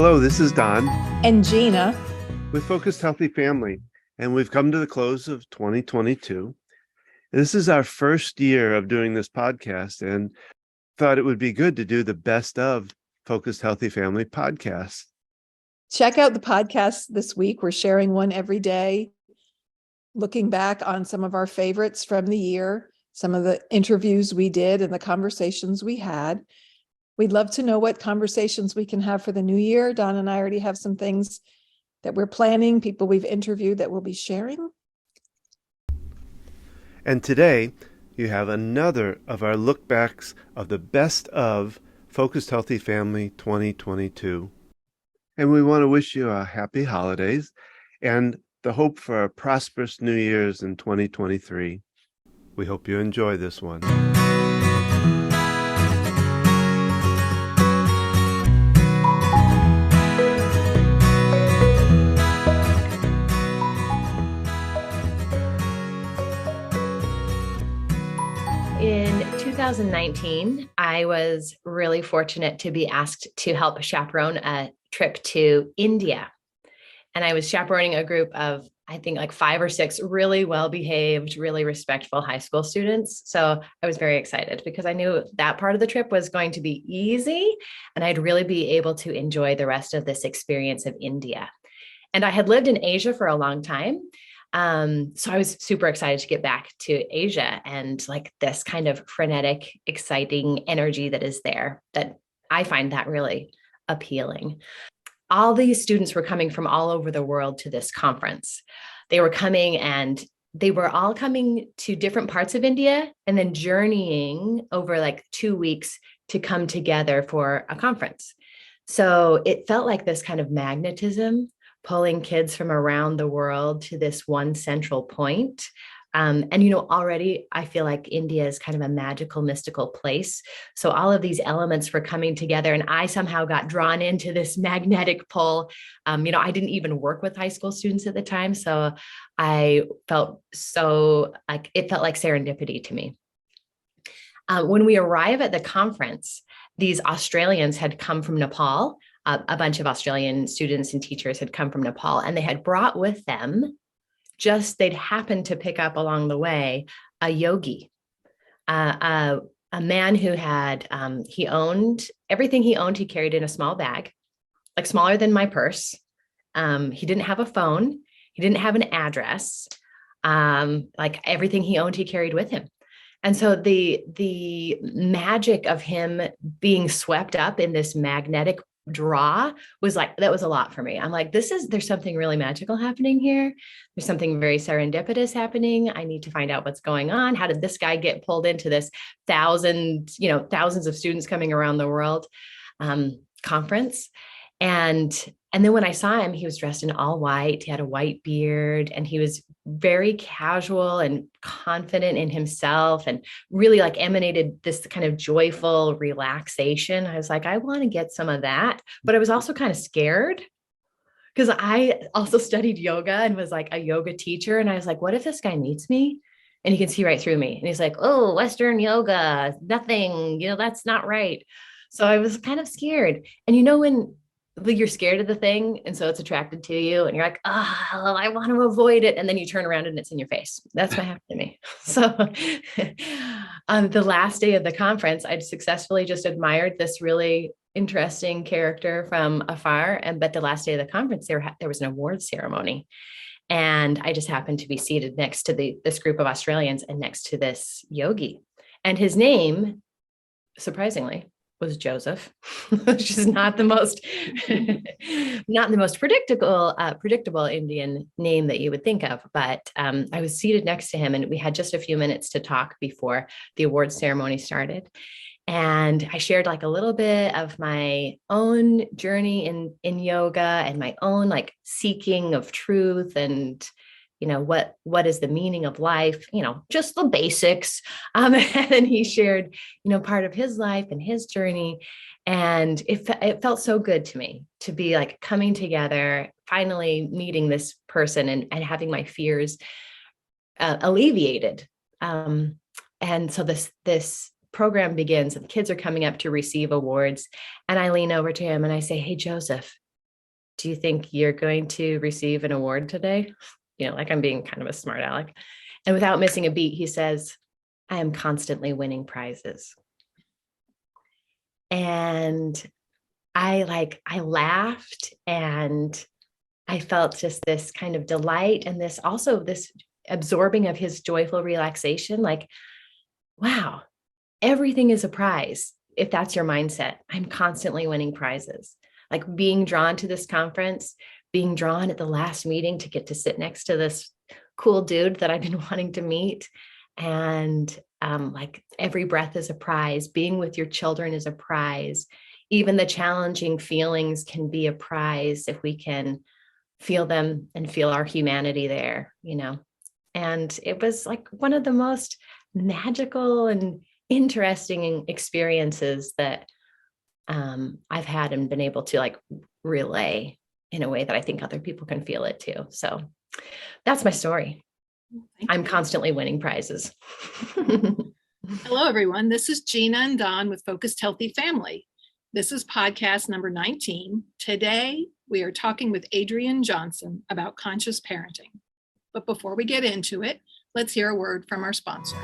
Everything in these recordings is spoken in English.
Hello, this is Don And Gina. with Focused Healthy Family, and we've come to the close of 2022. This is our first year of doing this podcast, and thought it would be good to do the best of Focused Healthy Family podcast. Check out the podcast this week. We're sharing one every day, looking back on some of our favorites from the year, some of the interviews we did and the conversations we had. We'd love to know what conversations we can have for the new year. Don and I already have some things that we're planning, people we've interviewed that we'll be sharing. And today, you have another of our look backs of the best of Focused Healthy Family 2022. And we want to wish you a happy holidays and the hope for a prosperous New Year's in 2023. We hope you enjoy this one. In 2019, I was really fortunate to be asked to help chaperone a trip to India. And I was chaperoning a group of, I think, like 5 or 6 really well-behaved, really respectful high school students. So I was very excited because I knew that part of the trip was going to be easy and I'd really be able to enjoy the rest of this experience of India. And I had lived in Asia for a long time. So I was super excited to get back to Asia and like this kind of frenetic, exciting energy that is there, that I find that really appealing. All these students were coming from all over the world to this conference. They were coming and they were all coming to different parts of India and then journeying over like 2 weeks to come together for a conference. So it felt like this kind of magnetism pulling kids from around the world to this one central point. And, already I feel like India is kind of a magical, mystical place. So all of these elements were coming together and I somehow got drawn into this magnetic pull. I didn't even work with high school students at the time. So I felt it felt like serendipity to me. When we arrive at the conference, these Australians had come from Nepal. A bunch of Australian students and teachers had come from Nepal, and they had brought with them, they'd happened to pick up along the way, a yogi, a man who had, he owned, everything he owned, he carried in a small bag, like smaller than my purse. He didn't have a phone. He didn't have an address. Like everything he owned, he carried with him. And so the magic of him being swept up in this magnetic draw was like, that was a lot for me. I'm like, there's something really magical happening here. There's something very serendipitous happening. I need to find out what's going on. How did this guy get pulled into this thousands of students coming around the world conference? And then when I saw him, he was dressed in all white. He had a white beard and he was very casual and confident in himself and really like emanated this kind of joyful relaxation. I was like, I want to get some of that. But I was also kind of scared because I also studied yoga and was like a yoga teacher. And I was like, what if this guy meets me? And he can see right through me. And he's like, oh, Western yoga, nothing, that's not right. So I was kind of scared. And when you're scared of the thing and so it's attracted to you and you're like, I want to avoid it, and then you turn around and it's in your face. That's what happened to me. So on the last day of the conference, I'd successfully just admired this really interesting character from afar, but the last day of the conference there was an awards ceremony, and I just happened to be seated next to this group of Australians and next to this yogi, and his name, surprisingly, was Joseph, which is not the most predictable Indian name that you would think of. But I was seated next to him and we had just a few minutes to talk before the awards ceremony started. And I shared like a little bit of my own journey in yoga and my own like seeking of truth and what is the meaning of life, just the basics. And then he shared, part of his life and his journey. And it felt so good to me to be like coming together, finally meeting this person and having my fears alleviated. And so this program begins and kids are coming up to receive awards. And I lean over to him and I say, hey, Joseph, do you think you're going to receive an award today? Like I'm being kind of a smart aleck. And without missing a beat, he says, I am constantly winning prizes. And I laughed, and I felt just this kind of delight, and this absorbing of his joyful relaxation. Like, wow, everything is a prize. If that's your mindset, I'm constantly winning prizes. Like being drawn to this conference, being drawn at the last meeting to get to sit next to this cool dude that I've been wanting to meet. And like every breath is a prize. Being with your children is a prize. Even the challenging feelings can be a prize if we can feel them and feel our humanity there, And it was like one of the most magical and interesting experiences that I've had and been able to like relay in a way that I think other people can feel it too. So that's my story. I'm constantly winning prizes. Hello, everyone. This is Gina and Don with Focused Healthy Family. This is podcast number 19. Today, we are talking with Adrienne Johnson about conscious parenting. But before we get into it, let's hear a word from our sponsor.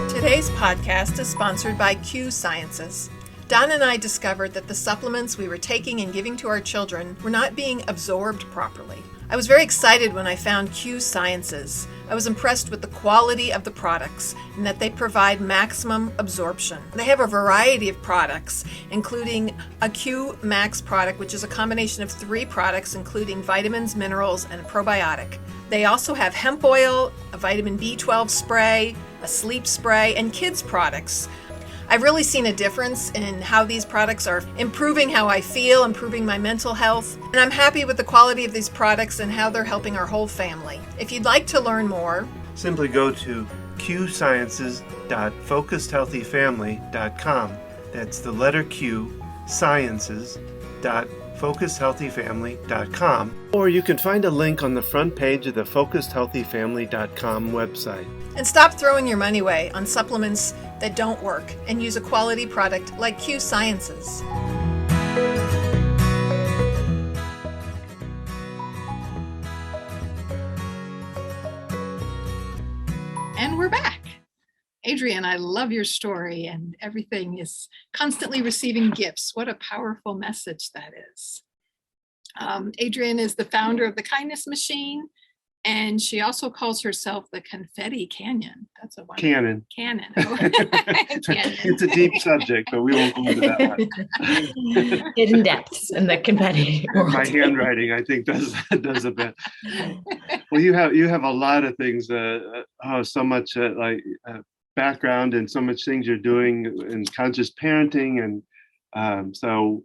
Today's podcast is sponsored by Q Sciences. Don and I discovered that the supplements we were taking and giving to our children were not being absorbed properly. I was very excited when I found Q Sciences. I was impressed with the quality of the products and that they provide maximum absorption. They have a variety of products, including a Q Max product, which is a combination of 3 products, including vitamins, minerals, and a probiotic. They also have hemp oil, a vitamin B12 spray, a sleep spray, and kids products. I've really seen a difference in how these products are improving how I feel, improving my mental health, and I'm happy with the quality of these products and how they're helping our whole family. If you'd like to learn more, simply go to qsciences.focusedhealthyfamily.com. That's the letter Q, sciences.focusedhealthyfamily.com. Or you can find a link on the front page of the focusedhealthyfamily.com website. and stop throwing your money away on supplements that don't work and use a quality product like Q Sciences. And we're back. Adrienne, I love your story, and everything is constantly receiving gifts. What a powerful message that is. Adrienne is the founder of the Kindness Machine, and she also calls herself the Confetti Cannon. That's a wonderful Cannon. Cannon. Oh. Cannon. It's a deep subject, but we won't go into that one. Hidden depths in the confetti world. My handwriting, I think, does a bit. Well, you have a lot of things. So much background and so much things you're doing in conscious parenting, and so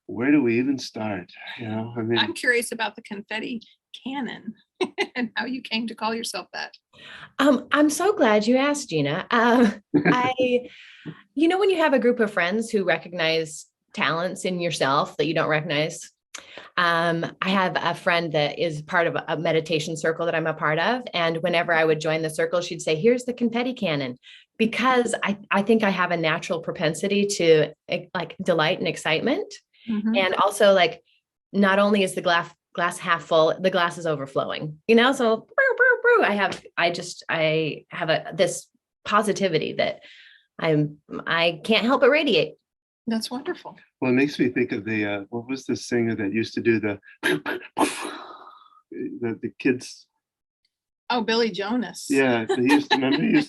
where do we even start? I'm curious about the Confetti Cannon and how you came to call yourself that. I'm so glad you asked, Gina. When you have a group of friends who recognize talents in yourself that you don't recognize. I have a friend that is part of a meditation circle that I'm a part of. And whenever I would join the circle, she'd say, here's the confetti cannon, because I think I have a natural propensity to like delight and excitement. Mm-hmm. And also not only is the glass half full, the glass is overflowing, so I have this positivity that I can't help but radiate. That's wonderful. Well, it makes me think of the what was the singer that used to do the kids? Oh, Billy Jonas. Yeah, he used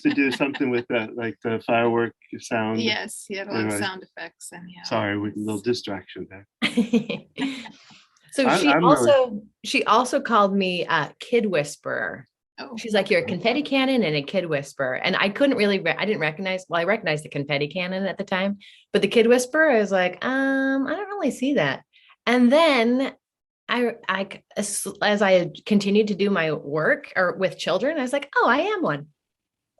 to do something with that, like the firework sound. Yes, he had a lot of sound effects, and Sorry, with a little distraction there. So she also called me a kid whisperer. Oh. She's like, you're a confetti cannon and a kid whisperer. And I couldn't really, I recognized the confetti cannon at the time, but the kid whisperer, I was like, I don't really see that. And then as I continued to do my work or with children, I was like, oh, I am one.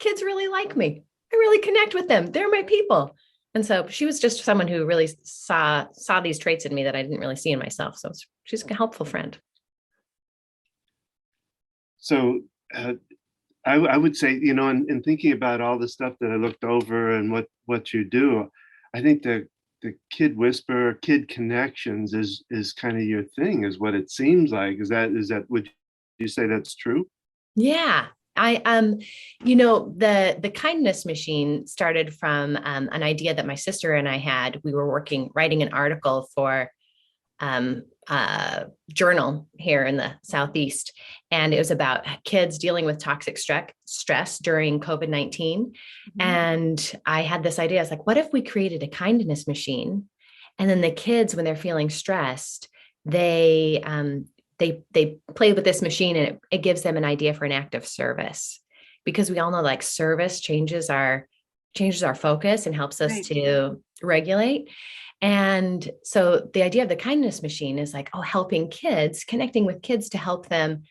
Kids really like me. I really connect with them. They're my people. And so she was just someone who really saw these traits in me that I didn't really see in myself. So she's a helpful friend. So I would say, in thinking about all the stuff that I looked over and what you do, I think the kid whisper, kid connections is kind of your thing, is what it seems like. Would you say that's true? Yeah. I the kindness machine started from an idea that my sister and I had. We were writing an article for journal here in the Southeast. And it was about kids dealing with toxic stress during COVID-19. Mm-hmm. And I had this idea. I was like, what if we created a kindness machine? And then the kids, when they're feeling stressed, they play with this machine, and it gives them an idea for an act of service, because we all know like service changes our focus and helps us to regulate. And so the idea of the kindness machine is like, helping kids, connecting with kids to help them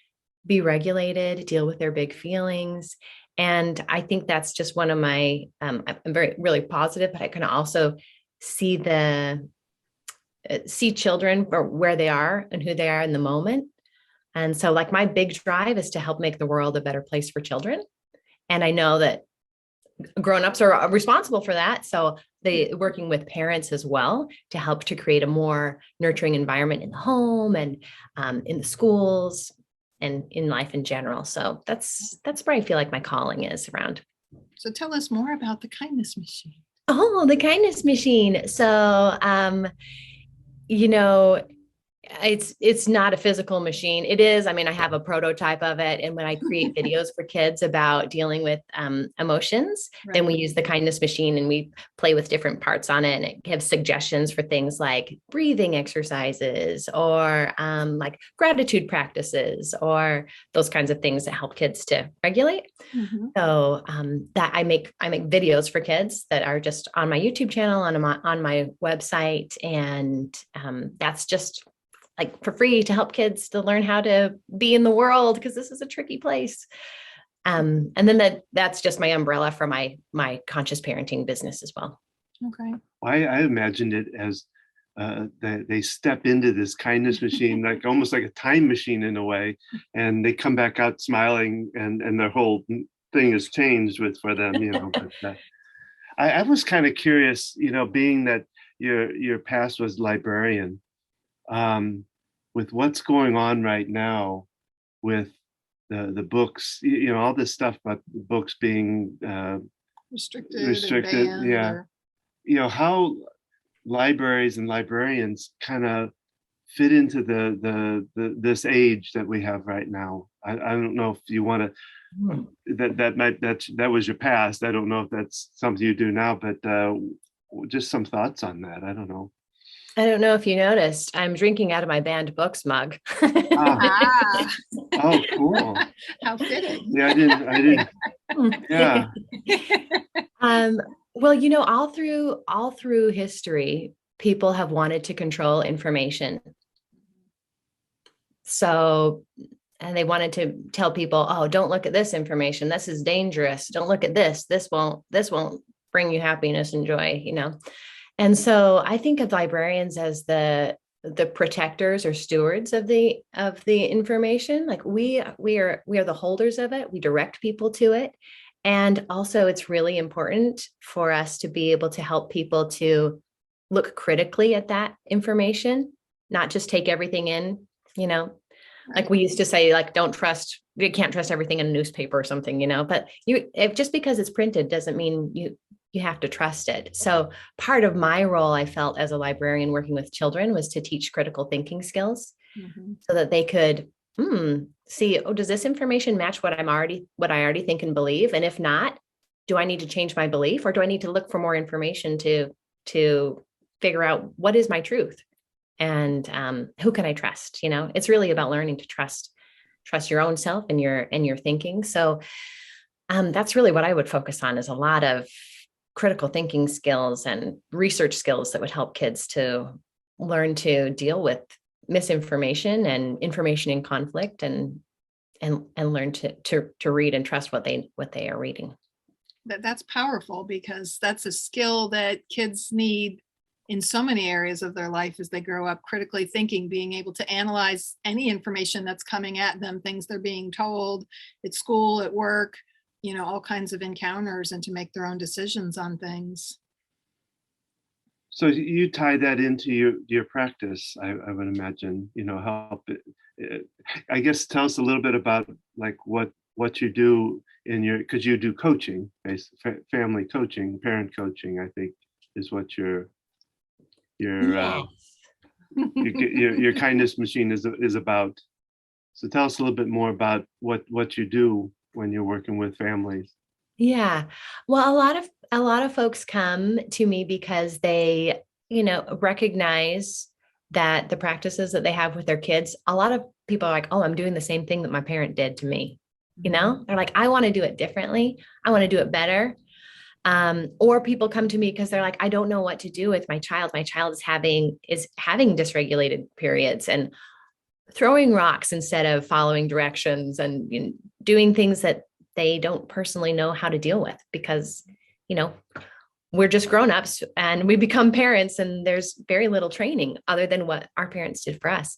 be regulated, deal with their big feelings. And I think that's just one of my, I'm really positive, but I can also see children for where they are and who they are in the moment. And so like my big drive is to help make the world a better place for children. And I know that grown-ups are responsible for that. So they working with parents as well to help to create a more nurturing environment in the home and in the schools and in life in general. So that's where I feel like my calling is around. So tell us more about the kindness machine. Oh, the kindness machine. So, it's not a physical machine. It is. I mean, I have a prototype of it. And when I create videos for kids about dealing with emotions, then we use the kindness machine and we play with different parts on it. And it gives suggestions for things like breathing exercises or like gratitude practices or those kinds of things that help kids to regulate. Mm-hmm. So that I make videos for kids that are just on my YouTube channel, on my website. And that's just like for free to help kids to learn how to be in the world, because this is a tricky place. And then that's just my umbrella for my conscious parenting business as well. Okay. I imagined it as they step into this kindness machine, like almost like a time machine in a way, and they come back out smiling, and their whole thing has changed for them. But I was kind of curious, being that your past was librarian. With what's going on right now with the books, all this stuff about the books being restricted, how libraries and librarians kind of fit into the this age that we have right now. I don't know if you want to that was your past. I don't know if that's something you do now, but just some thoughts on that. I don't know. I don't know if you noticed, I'm drinking out of my banned books mug. Oh, cool. How fitting. Yeah, I didn't. Yeah. Well, all through history, people have wanted to control information. So, and they wanted to tell people, don't look at this information. This is dangerous. Don't look at this. This won't bring you happiness and joy, And so I think of librarians as the protectors or stewards of the information. Like we are the holders of it. We direct people to it. And also it's really important for us to be able to help people to look critically at that information, not just take everything in, like we used to say, like, you can't trust everything in a newspaper or something, but just because it's printed doesn't mean you have to trust it. So part of my role, I felt as a librarian working with children, was to teach critical thinking skills, mm-hmm. so that they could see, does this information match what I already think and believe? And if not, do I need to change my belief, or do I need to look for more information to figure out what is my truth and who can I trust? It's really about learning to trust your own self and your thinking. So that's really what I would focus on, is a lot of critical thinking skills and research skills that would help kids to learn to deal with misinformation and information in conflict, and learn to read and trust what they are reading. That's powerful, because that's a skill that kids need in so many areas of their life as they grow up, critically thinking, being able to analyze any information that's coming at them, things they're being told at school, at work, all kinds of encounters, and to make their own decisions on things. So you tie that into your practice, I would imagine, help it. I guess tell us a little bit about like what you do because you do coaching, family coaching, parent coaching, I think is what your Yes. your kindness machine is about. So tell us a little bit more about what you do when you're working with families. Yeah. Well, a lot of folks come to me because they, recognize that the practices that they have with their kids, a lot of people are like, oh, I'm doing the same thing that my parent did to me. They're like, I want to do it differently. I want to do it better. Or people come to me because they're like, I don't know what to do with my child. My child is having dysregulated periods and throwing rocks instead of following directions and doing things that they don't personally know how to deal with because, we're just grown-ups and we become parents and there's very little training other than what our parents did for us.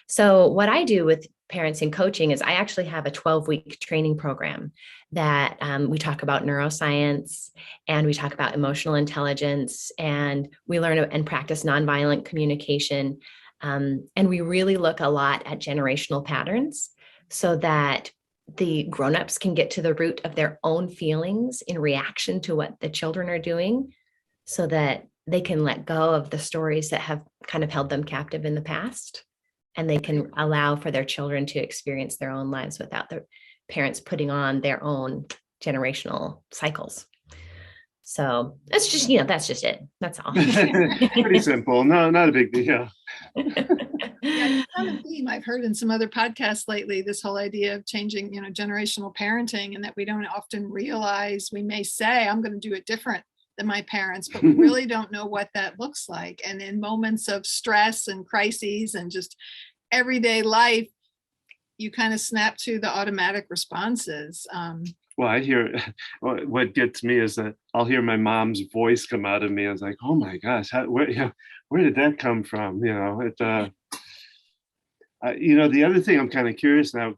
So what I do with parents in coaching is I actually have a 12-week training program that we talk about neuroscience and we talk about emotional intelligence and we learn and practice nonviolent communication. And we really look a lot at generational patterns so that the grownups can get to the root of their own feelings in reaction to what the children are doing so that they can let go of the stories that have kind of held them captive in the past. And they can allow for their children to experience their own lives without their parents putting on their own generational cycles. So that's just, that's just it. That's all. Pretty simple. No, not a big deal. Yeah, it's a common theme I've heard in some other podcasts lately, this whole idea of changing, generational parenting, and that we don't often realize. We may say, I'm going to do it different than my parents, but we really don't know what that looks like. And in moments of stress and crises and just everyday life, you kind of snap to the automatic responses. Well, I hear what gets me is that I'll hear my mom's voice come out of me. I was like, oh my gosh, where did that come from? The other thing I'm kind of curious now,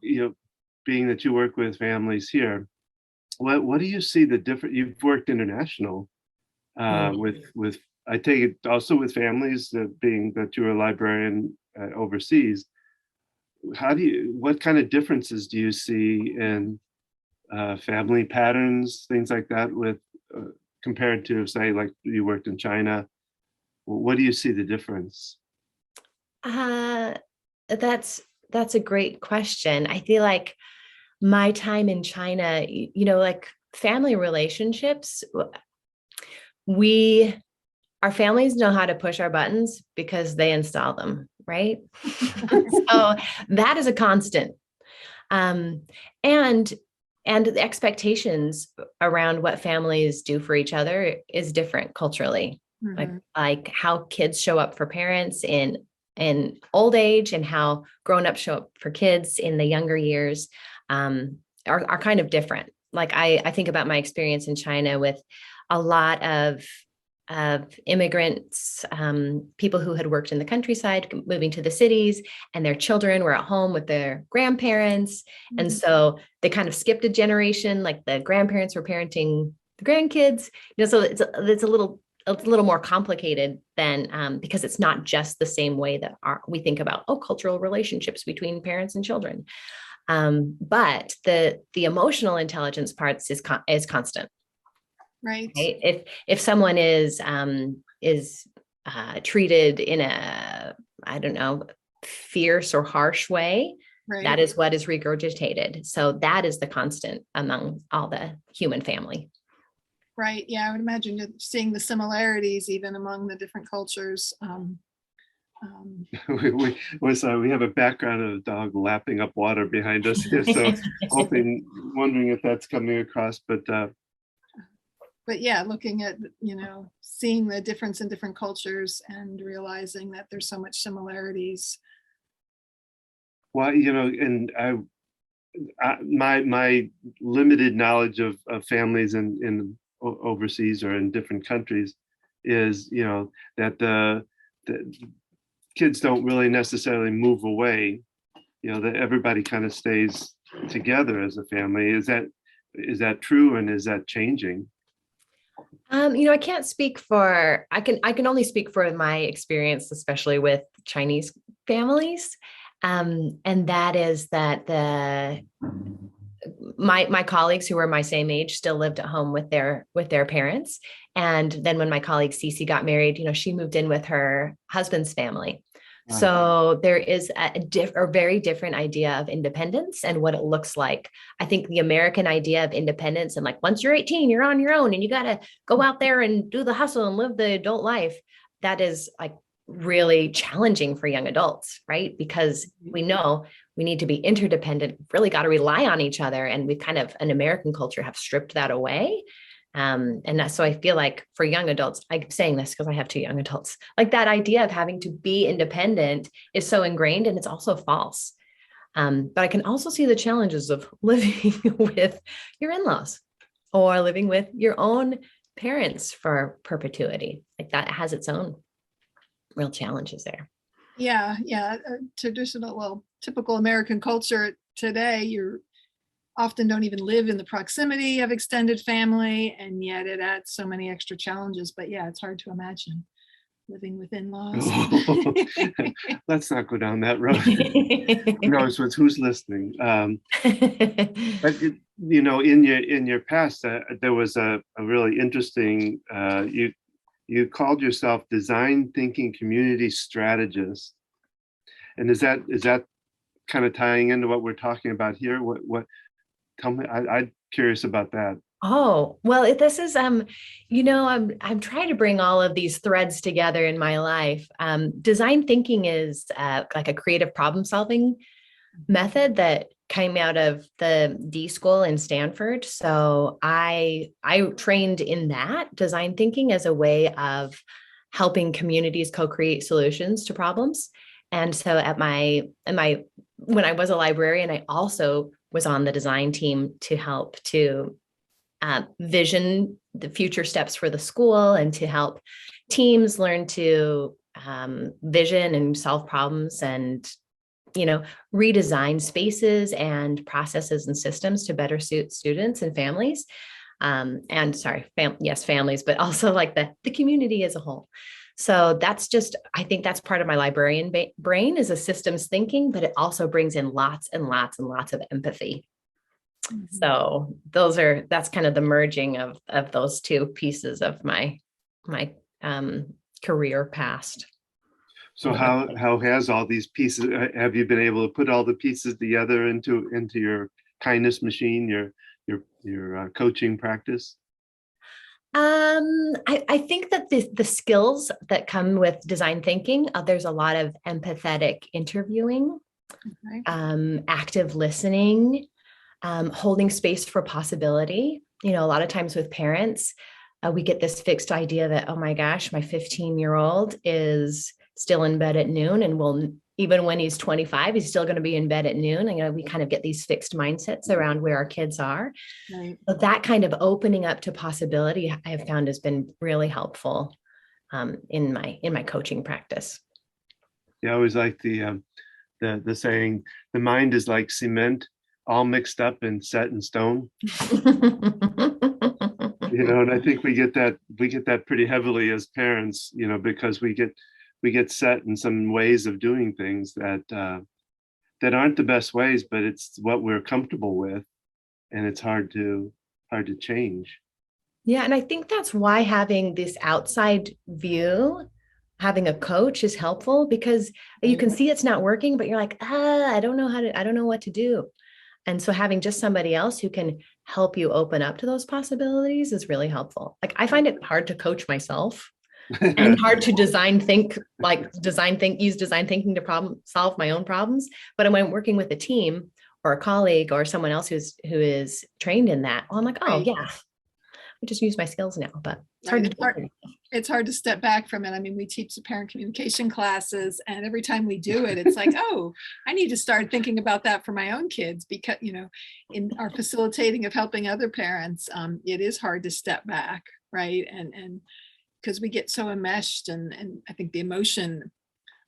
being that you work with families here, what do you see the different? You've worked international with I take it also with families, being that you're a librarian overseas. What kind of differences do you see in family patterns, things like that, with compared to, say, like you worked in China? What do you see the difference? That's a great question. I feel like my time in China, like family relationships, our families know how to push our buttons because they install them, right? So that is a constant. And the expectations around what families do for each other is different culturally. Mm-hmm. Like how kids show up for parents in old age and how grown-ups show up for kids in the younger years are kind of different. Like I think about my experience in China with a lot of immigrants, people who had worked in the countryside, moving to the cities, and their children were at home with their grandparents. Mm-hmm. And so they kind of skipped a generation, like the grandparents were parenting the grandkids, so it's a little more complicated than, because it's not just the same way that we think about, cultural relationships between parents and children. But the emotional intelligence parts is constant. Right. If someone is treated in a, fierce or harsh way, right, that is what is regurgitated. So that is the constant among all the human family. Right. Yeah, I would imagine you're seeing the similarities even among the different cultures. We have a background of a dog lapping up water behind us here, so wondering if that's coming across, but yeah, looking at, seeing the difference in different cultures and realizing that there's so much similarities. Well, and my limited knowledge of families in overseas or in different countries is, that the kids don't really necessarily move away, that everybody kind of stays together as a family. Is that true, and is that changing? I can't speak for, I can only speak for my experience, especially with Chinese families. And that is that my colleagues who were my same age still lived at home with their parents. And then when my colleague Cece got married, she moved in with her husband's family. Right. So there is a very different idea of independence and what it looks like. I think the American idea of independence and like, once you're 18, you're on your own and you got to go out there and do the hustle and live the adult life. That is like really challenging for young adults, right? Because we know we need to be interdependent, really got to rely on each other. And we've kind of, an American culture, have stripped that away. So I feel like for young adults, I'm saying this because I have two young adults, like that idea of having to be independent is so ingrained, and it's also false. But I can also see the challenges of living with your in-laws or living with your own parents for perpetuity. Like that has its own real challenges there. Yeah. Typical American culture today, you're often don't even live in the proximity of extended family, and yet it adds so many extra challenges. But yeah, it's hard to imagine living with in-laws. Oh, let's not go down that road. No, so it's who's listening. But in your past, there was a really interesting. You called yourself design thinking community strategist, and is that kind of tying into what we're talking about here? What? Tell me. I'm curious about that. Oh, well, this is, I'm trying to bring all of these threads together in my life. Design thinking is like a creative problem solving method that came out of the D school in Stanford. So I trained in that design thinking as a way of helping communities co-create solutions to problems. And so when I was a librarian, I also was on the design team to help to vision the future steps for the school and to help teams learn to vision and solve problems and, redesign spaces and processes and systems to better suit students and families. Families, but also like the community as a whole. So I think that's part of my librarian brain is a systems thinking, but it also brings in lots and lots and lots of empathy. Mm-hmm. So that's kind of the merging of those two pieces of my career past. So how has all these pieces, have you been able to put all the pieces together into your kindness machine, your coaching practice? I think that the skills that come with design thinking, there's a lot of empathetic interviewing, okay. Active listening, holding space for possibility. A lot of times with parents, we get this fixed idea that, oh my gosh, my 15-year-old is still in bed at noon and even when he's 25, he's still going to be in bed at noon. And we kind of get these fixed mindsets around where our kids are. Right. But that kind of opening up to possibility, I have found has been really helpful in my coaching practice. Yeah, I always like the saying, the mind is like cement, all mixed up and set in stone. And I think we get that pretty heavily as parents, because we get set in some ways of doing things that aren't the best ways, but it's what we're comfortable with, and it's hard to change. Yeah, and I think that's why having this outside view, having a coach is helpful, because you can see it's not working, but you're like, I don't know what to do. And so having just somebody else who can help you open up to those possibilities is really helpful. Like I find it hard to coach myself. And hard to use design thinking to problem solve my own problems. But when I'm working with a team or a colleague or someone else who is trained in that, I'm like, oh yeah, I just use my skills now. But it's hard to step back from it. I mean, we teach the parent communication classes, and every time we do it, it's like, oh, I need to start thinking about that for my own kids, because in our facilitating of helping other parents, it is hard to step back, right? And because we get so enmeshed, and I think the emotion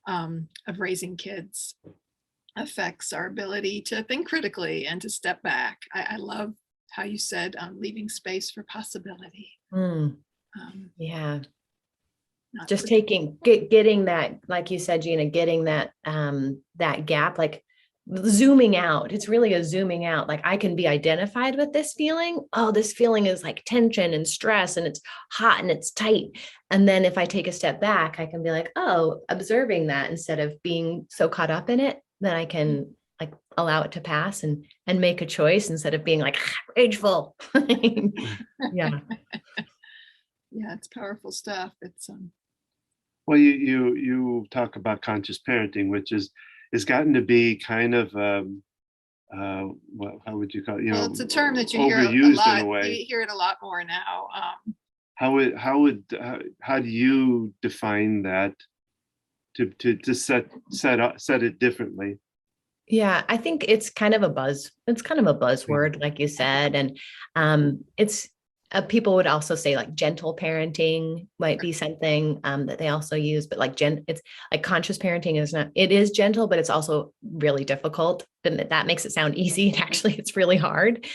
of raising kids affects our ability to think critically and to step back. I love how you said leaving space for possibility. Yeah. Just Getting that, like you said, Gina, getting that that gap, like zooming out. It's really a zooming out. Like I can be identified with this feeling. Oh, this feeling is like tension and stress, and it's hot and it's tight. And then if I take a step back, I can be like, oh, observing that instead of being so caught up in it, then I can like allow it to pass and make a choice instead of being like rageful. Yeah. Yeah, it's powerful stuff. It's Well, you talk about conscious parenting, which is gotten to be kind of how would you call it? Well, it's a term that you hear a overused lot. in a way. You hear it a lot more now. How do you define that to set it differently? Yeah, I think it's kind of a buzzword, like you said. And it's people would also say like gentle parenting might be something that they also use, but like it's like conscious parenting is not, it is gentle, but it's also really difficult. And that makes it sound easy. And actually it's really hard.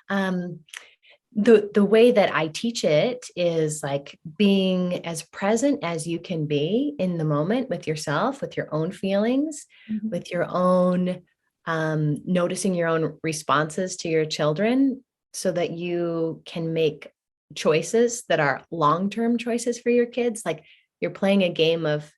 The way that I teach it is like being as present as you can be in the moment with yourself, with your own feelings, with your own noticing your own responses to your children, so that you can make choices that are long-term choices for your kids. Like we're playing a game of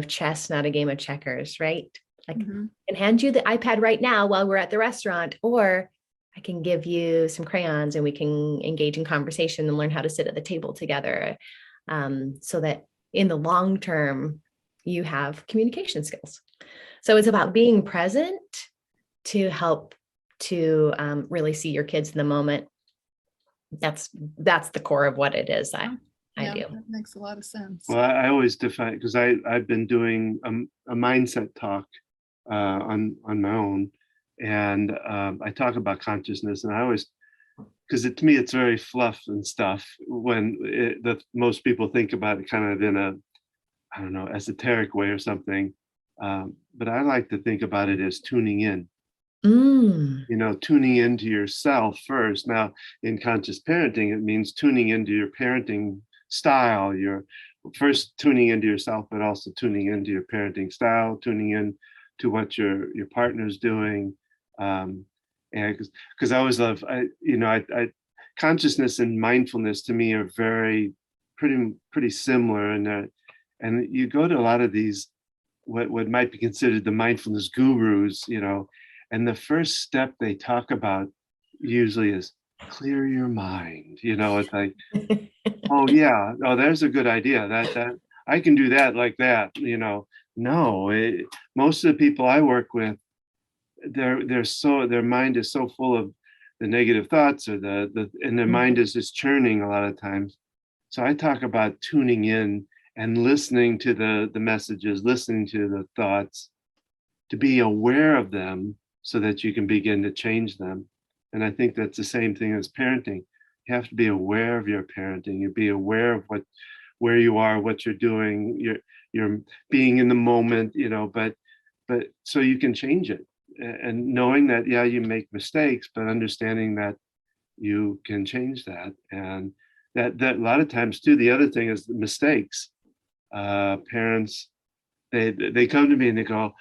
chess, not a game of checkers, right? Like I can hand you the iPad right now while we're at the restaurant, or I can give you some crayons and we can engage in conversation and learn how to sit at the table together, so that in the long term, you have communication skills. So it's about being present to help to really see your kids in the moment. That's the core of what it is I do. That makes a lot of sense. Well, I always define, because I've been doing a mindset talk on my own, and I talk about consciousness, and I always, because to me it's very fluff and stuff when most people think about it kind of in a, I don't know, esoteric way or something, but I like to think about it as tuning in. Tuning into yourself first. Now, in conscious parenting, it means tuning into your parenting style. You're first tuning into yourself, but also tuning into your parenting style, tuning in to what your partner's doing. And because I always love, consciousness and mindfulness to me are pretty similar, and you go to a lot of these what might be considered the mindfulness gurus, and the first step they talk about usually is clear your mind. It's like, oh yeah, there's a good idea. That I can do that like that. No, most of the people I work with, their mind is so full of the negative thoughts, or and their mind is just churning a lot of times. So I talk about tuning in and listening to the messages, listening to the thoughts, to be aware of them, so that you can begin to change them. And I think that's the same thing as parenting. You have to be aware of your parenting. You be aware of where you are, what you're doing. You're being in the moment, but so you can change it. And knowing that, yeah, you make mistakes, but understanding that you can change that. And that a lot of times too, the other thing is the mistakes. Parents, they come to me and they go,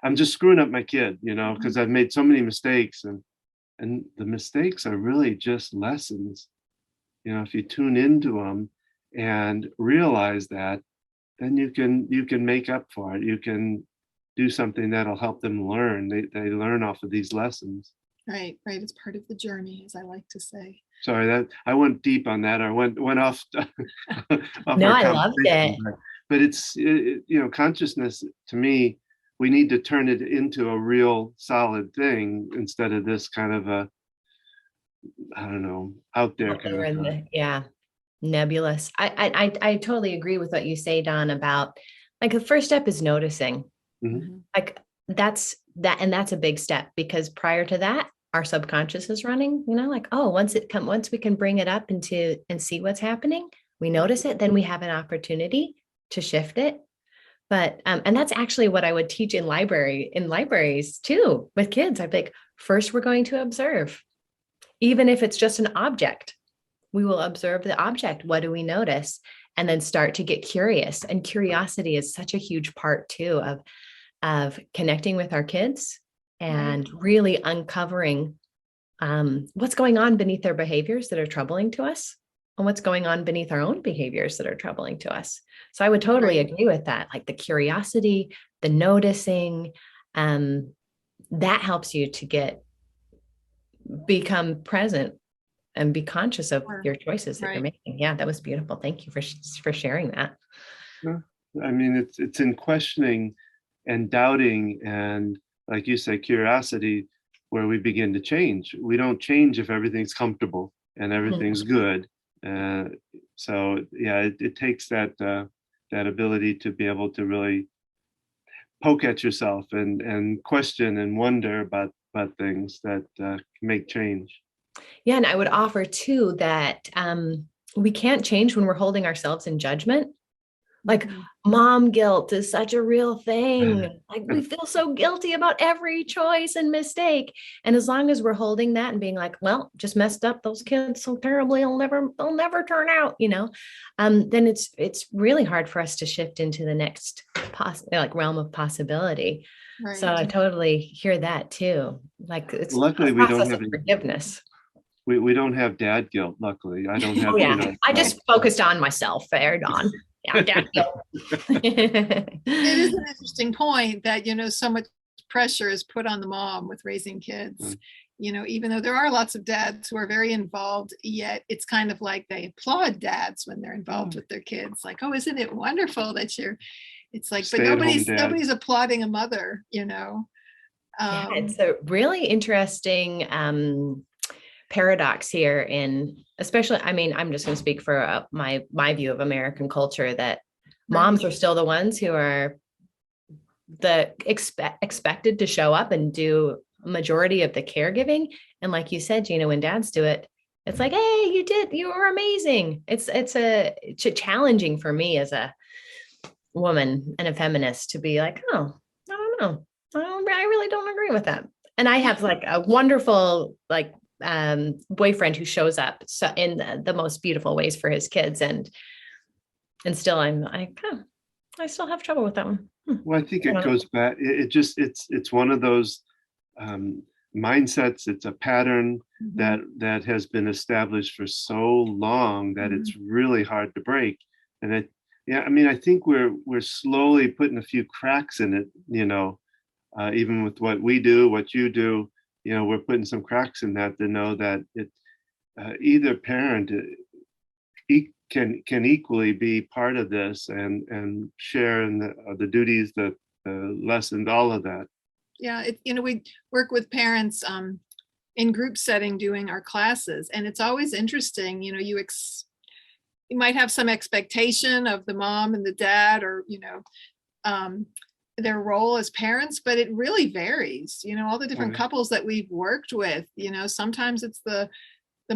I'm just screwing up my kid, because I've made so many mistakes, and the mistakes are really just lessons. If you tune into them and realize that, then you can make up for it. You can do something that'll help them learn. They learn off of these lessons. Right. It's part of the journey, as I like to say. Sorry that I went deep on that. I went off. No, I loved it. But it's consciousness to me. We need to turn it into a real solid thing instead of this kind of a, I don't know, out there kind of nebulous. I totally agree with what you say, Don, about like the first step is noticing. Like that's a big step, because prior to that, our subconscious is running, like, oh, once we can bring it up and see what's happening, we notice it, then we have an opportunity to shift it. But and that's actually what I would teach in libraries too, with kids. I'd be like, first we're going to observe, even if it's just an object. We will observe the object. What do we notice? And then start to get curious. And curiosity is such a huge part too of connecting with our kids and really uncovering what's going on beneath their behaviors that are troubling to us, and what's going on beneath our own behaviors that are troubling to us. So I would totally agree with that. Like the curiosity, the noticing, that helps you to become present and be conscious of your choices that you're making. Yeah, that was beautiful. Thank you for sharing that. I mean, it's in questioning and doubting and, like you say, curiosity, where we begin to change. We don't change if everything's comfortable and everything's good. So yeah, it takes that ability to be able to really poke at yourself and question and wonder about things that make change. Yeah, and I would offer too that we can't change when we're holding ourselves in judgment. Like mom guilt is such a real thing. Like we feel so guilty about every choice and mistake. And as long as we're holding that and being like, well, just messed up those kids so terribly, they'll never turn out, then it's really hard for us to shift into the next realm of possibility. Right. So I totally hear that too. Like it's luckily we don't have forgiveness. We don't have dad guilt. Luckily, I don't have. I just focused on myself there, Dawn. Yeah, dad guilt. It is an interesting point that so much pressure is put on the mom with raising kids. Even though there are lots of dads who are very involved, yet it's kind of like they applaud dads when they're involved with their kids. Like, oh, isn't it wonderful that you're? It's like, but nobody's applauding a mother. Yeah, it's a really interesting paradox here especially, I mean, I'm just going to speak for my view of American culture, that moms are still the ones who are expected to show up and do a majority of the caregiving. And like you said, Gina, when dads do it, it's like, hey, you were amazing. It's challenging for me as a woman and a feminist to be like, oh, I don't know. I really don't agree with that. And I have like a wonderful, boyfriend who shows up in the most beautiful ways for his kids. And still I'm like, I still have trouble with that one. Well, I think it goes back. It's one of those mindsets. It's a pattern that has been established for so long that it's really hard to break. And I think we're slowly putting a few cracks in it, even with what we do, what you do, we're putting some cracks in that to know that either parent can equally be part of this and share in the duties, the lessons, all of that. Yeah, we work with parents in group setting doing our classes, and it's always interesting. You might have some expectation of the mom and the dad, or their role as parents, but it really varies. All the different couples that we've worked with, sometimes it's the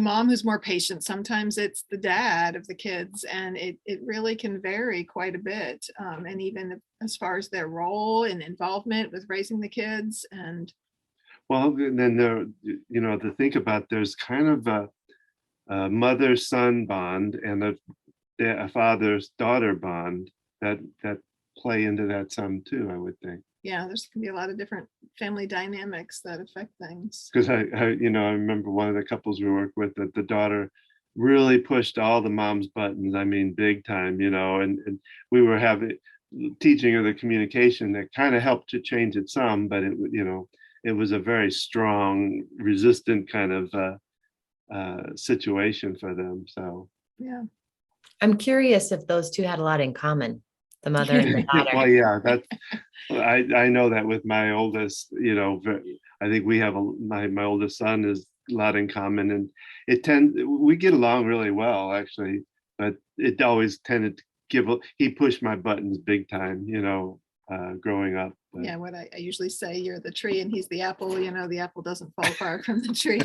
mom who's more patient, sometimes it's the dad of the kids, and it really can vary quite a bit. And even as far as their role and involvement with raising the kids. And then to think about, there's kind of a mother-son bond and a father-daughter bond that play into that some too, I would think. Yeah, there's can be a lot of different family dynamics that affect things. Because I remember one of the couples we worked with, that the daughter really pushed all the mom's buttons. I mean, big time, and we were teaching her the communication that kind of helped to change it some, but it was a very strong, resistant kind of situation for them. So yeah, I'm curious if those two had a lot in common. The mother and the daughter. Well, yeah, I know that with my oldest, I think we have my oldest son is a lot in common, and we get along really well, actually, but it always tended to he pushed my buttons big time, growing up. But. Yeah, what I usually say, you're the tree and he's the apple, the apple doesn't fall far from the tree.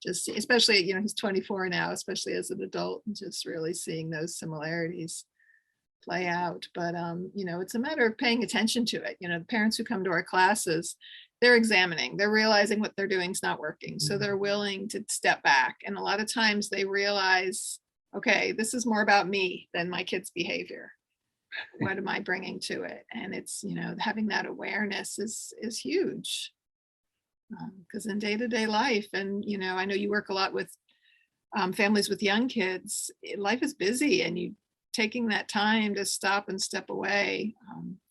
just especially, he's 24 now, especially as an adult, and just really seeing those similarities play out. But it's a matter of paying attention to it. The parents who come to our classes, they're examining, they're realizing what they're doing is not working, so they're willing to step back, and a lot of times they realize, okay, this is more about me than my kid's behavior. What am I bringing to it? And it's, having that awareness is huge, because in day-to-day life, and I know you work a lot with families with young kids, life is busy, and you taking that time to stop and step away.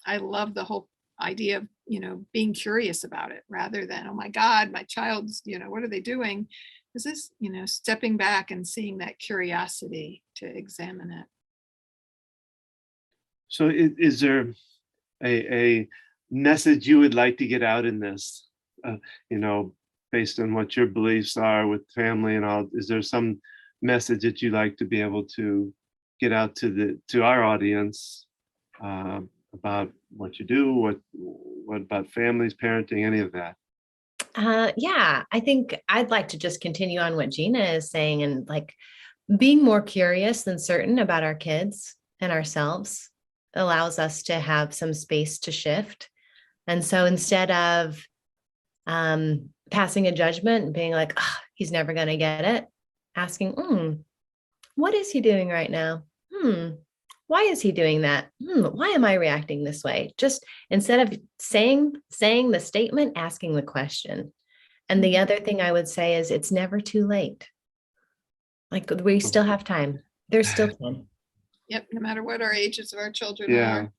I love the whole idea of, being curious about it rather than, oh my God, my child's, what are they doing? Is this, stepping back and seeing that curiosity to examine it. So is there a message you would like to get out in this, based on what your beliefs are with family and all? Is there some message that you like to be able to get out to our audience about what you do, what about families, parenting, any of that? Yeah, I think I'd like to just continue on what Gina is saying, and like being more curious than certain about our kids and ourselves allows us to have some space to shift. And so instead of passing a judgment and being like, oh, he's never going to get it, asking, what is he doing right now? Why is he doing that? Why am I reacting this way? Just instead of saying the statement, asking the question. And the other thing I would say is it's never too late. Like, we still have time. There's still time. Yep. No matter what our ages of our children Yeah, are,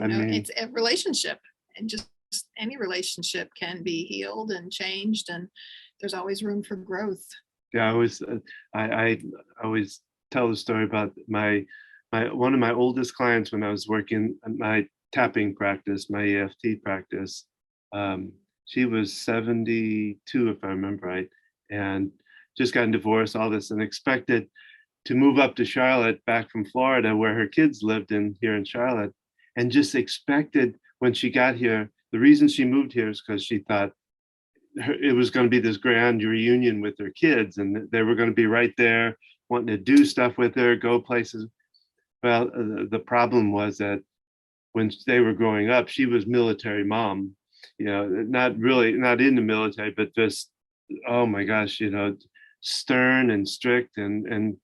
it's a relationship, and just any relationship can be healed and changed, and there's always room for growth. Yeah, I always tell the story about one of my oldest clients when I was working at my tapping practice, my EFT practice. She was 72, if I remember right, and just gotten divorced, all this, and expected to move up to Charlotte back from Florida, where her kids lived here in Charlotte, and just expected when she got here, the reason she moved here is because she thought it was going to be this grand reunion with her kids, and they were going to be right there wanting to do stuff with her, go places. Well, the problem was that when they were growing up, she was military mom, not in the military, but just, oh my gosh, stern and strict and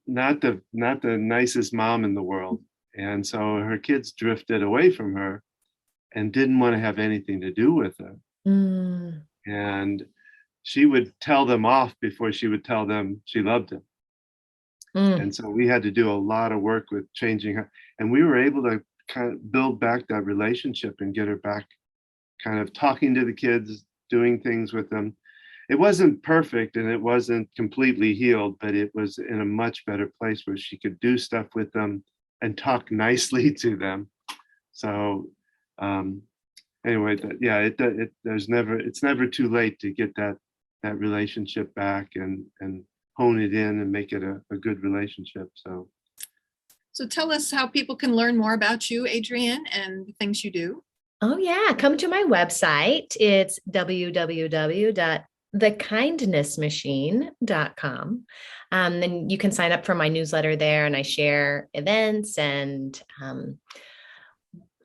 not the nicest mom in the world. And so her kids drifted away from her and didn't want to have anything to do with her. And she would tell them off before she would tell them she loved them. And so we had to do a lot of work with changing her, and we were able to kind of build back that relationship and get her back kind of talking to the kids, doing things with them. It wasn't perfect and it wasn't completely healed, but it was in a much better place where she could do stuff with them and talk nicely to them. So anyway, it's never too late to get that relationship back and hone it in and make it a good relationship. So tell us how people can learn more about you, Adrienne, and the things you do. Oh yeah, come to my website. It's www.thekindnessmachine.com. Then you can sign up for my newsletter there, and I share events and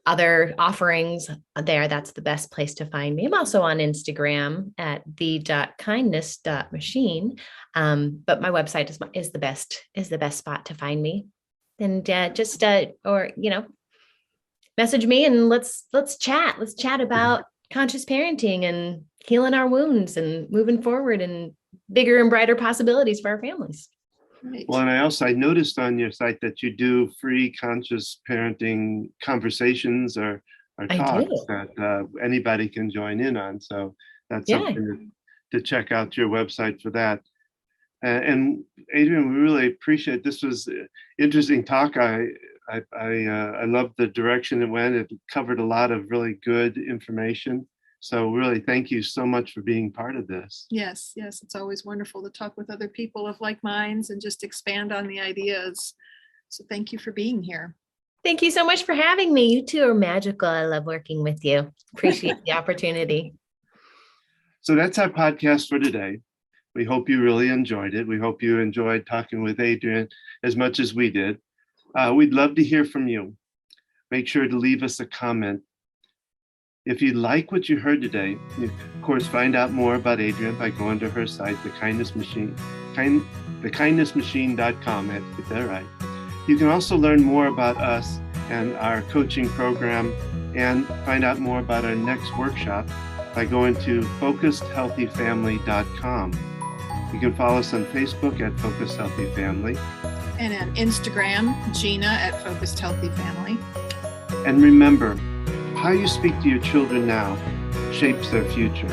other offerings there. That's the best place to find me. I'm also on Instagram at the.kindness.machine. But my website is the best spot to find me. And just message me and let's chat. Let's chat about conscious parenting and healing our wounds and moving forward and bigger and brighter possibilities for our families. Right. Well, and I noticed on your site that you do free conscious parenting conversations or talks that anybody can join in on. So that's something to check out your website for that. And Adrienne, we really appreciate this. Was an interesting talk. I love the direction it went. It covered a lot of really good information. So really, thank you so much for being part of this. Yes. It's always wonderful to talk with other people of like minds and just expand on the ideas. So thank you for being here. Thank you so much for having me. You two are magical. I love working with you. Appreciate the opportunity. So that's our podcast for today. We hope you really enjoyed it. We hope you enjoyed talking with Adrienne as much as we did. We'd love to hear from you. Make sure to leave us a comment. If you like what you heard today, you, of course, find out more about Adrienne by going to her site, thekindnessmachine.com. I have to get that right. You can also learn more about us and our coaching program and find out more about our next workshop by going to focusedhealthyfamily.com. You can follow us on Facebook at Focused Healthy Family. And on Instagram, Gina at Focused Healthy Family. And remember, how you speak to your children now shapes their future.